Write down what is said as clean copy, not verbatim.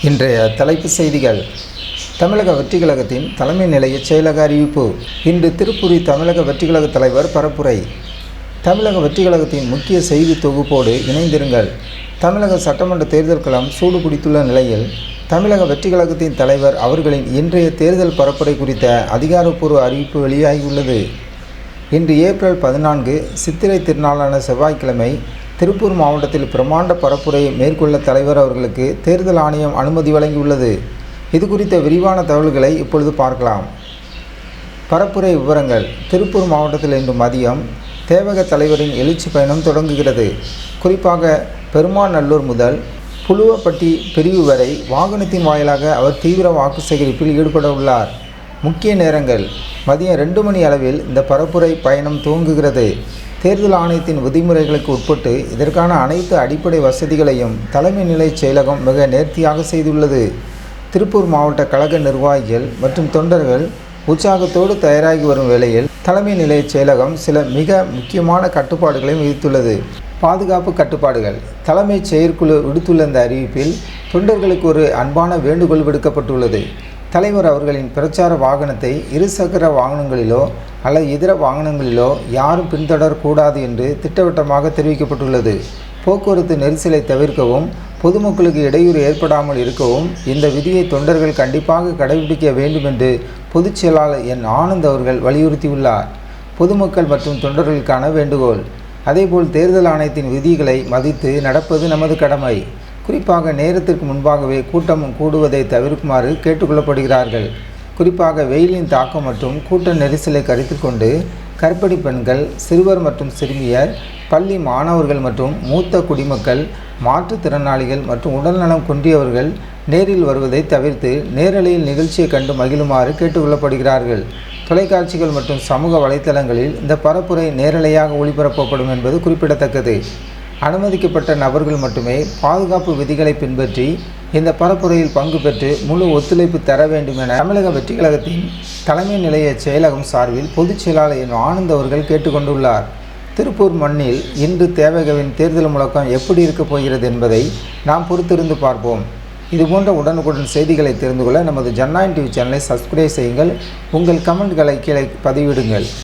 இன்றைய தலைப்புச் செய்திகள். தமிழக வெற்றிக் கழகத்தின் தலைமை நிலைய செயலக அறிவிப்பு. இன்று திருப்பூரி தமிழக வெற்றிக் கழக தலைவர் பரப்புரை. தமிழக வெற்றிக் கழகத்தின் முக்கிய செய்தி தொகுப்போடு இணைந்திருங்கள். தமிழக சட்டமன்ற தேர்தல் களம் சூடு பிடித்துள்ள நிலையில் தமிழக வெற்றிக் கழகத்தின் தலைவர் அவர்களின் இன்றைய தேர்தல் பரப்புரை குறித்த அதிகாரப்பூர்வ அறிவிப்பு வெளியாகியுள்ளது. இன்று ஏப்ரல் 14 சித்திரை திருநாளான செவ்வாய்க்கிழமை திருப்பூர் மாவட்டத்தில் பிரமாண்ட பரப்புரையை மேற்கொள்ள தலைவர் அவர்களுக்கு தேர்தல் ஆணையம் அனுமதி வழங்கியுள்ளது. இது குறித்த விரிவான தகவல்களை இப்பொழுது பார்க்கலாம். பரப்புரை விவரங்கள். திருப்பூர் மாவட்டத்தில் இன்று மதியம் தேவக தலைவரின் எழுச்சி பயணம் தொடங்குகிறது. குறிப்பாக பெருமாநல்லூர் முதல் புலுவப்பட்டி பிரிவு வரை வாகனத்தின் வாயிலாக அவர் தீவிர வாக்கு சேகரிப்பில் ஈடுபட உள்ளார். முக்கிய நேரங்கள். மதியம் 2 மணி அளவில் இந்த பரப்புரை பயணம் துவங்குகிறது. தேர்தல் ஆணையத்தின் விதிமுறைகளுக்கு உட்பட்டு இதற்கான அனைத்து அடிப்படை வசதிகளையும் தலைமை நிலை செயலகம் மிக நேர்த்தியாக செய்துள்ளது. திருப்பூர் மாவட்ட கழக நிர்வாகிகள் மற்றும் தொண்டர்கள் உற்சாகத்தோடு தயாராகி வரும் வேளையில் தலைமை நிலைய செயலகம் சில மிக முக்கியமான கட்டுப்பாடுகளை விதித்துள்ளது. பாதுகாப்பு கட்டுப்பாடுகள். தலைமைச் செயற்குழு விடுத்துள்ள இந்த அறிவிப்பில் தொண்டர்களுக்கு ஒரு அன்பான வேண்டுகோள் விடுக்கப்பட்டுள்ளது. தலைவர் அவர்களின் பிரச்சார வாகனத்தை இருசக்கர வாகனங்களிலோ அல்லது இதர வாகனங்களிலோ யாரும் பின்தொடரக்கூடாது என்று திட்டவட்டமாக தெரிவிக்கப்பட்டுள்ளது. போக்குவரத்து நெரிசலை தவிர்க்கவும் பொதுமக்களுக்கு இடையூறு ஏற்படாமல் இருக்கவும் இந்த விதியை தொண்டர்கள் கண்டிப்பாக கடைபிடிக்க வேண்டும் என்று பொதுச் செயலாளர் என் ஆனந்த் அவர்கள் வலியுறுத்தியுள்ளார். பொதுமக்கள் மற்றும் தொண்டர்களுக்கான வேண்டுகோள். அதேபோல் தேர்தல் ஆணையத்தின் விதிகளை மதித்து நடப்பது நமது கடமை. குறிப்பாக நேரத்திற்கு முன்பாகவே கூட்டம் கூடுவதை தவிர்க்குமாறு கேட்டுக்கொள்ளப்படுகிறார்கள். குறிப்பாக வெயிலின் தாக்கம் மற்றும் கூட்ட நெரிசலை கருத்தில் கொண்டு கர்ப்பிணி பெண்கள், சிறுவர் மற்றும் சிறுமியர், பள்ளி மாணவர்கள் மற்றும் மூத்த குடிமக்கள், மாற்றுத்திறனாளிகள் மற்றும் உடல்நலம் குன்றியவர்கள் நேரில் வருவதை தவிர்த்து நேரலையில் நிகழ்ச்சியை கண்டு மகிழுமாறு கேட்டுக்கொள்ளப்படுகிறார்கள். தொலைக்காட்சிகள் மற்றும் சமூக வலைத்தளங்களில் இந்த பரப்புரை நேரலையாக ஒளிபரப்பப்படும் என்பது குறிப்பிடத்தக்கது. அனுமதிக்கப்பட்ட நபர்கள் மட்டுமே பாதுகாப்பு விதிகளை பின்பற்றி இந்த பரப்புரையில் பங்கு பெற்று முழு ஒத்துழைப்பு தர வேண்டும் என தமிழக வெற்றிக் கழகத்தின் தலைமை நிலைய செயலகம் சார்பில் பொதுச் செயலாளர் என் ஆனந்த் அவர்கள் கேட்டுக்கொண்டுள்ளார். திருப்பூர் மண்ணில் இன்று தேவகவின் தேர்தல் முழக்கம் எப்படி இருக்கப் போகிறது என்பதை நாம் பொறுத்திருந்து பார்ப்போம். இதுபோன்ற உடனுக்குடன் செய்திகளை தெரிந்து கொள்ள நமது ஜன்9 டிவி சேனலை சப்ஸ்கிரைப் செய்யுங்கள். உங்கள் கமெண்ட்களை கீழே பதிவிடுங்கள்.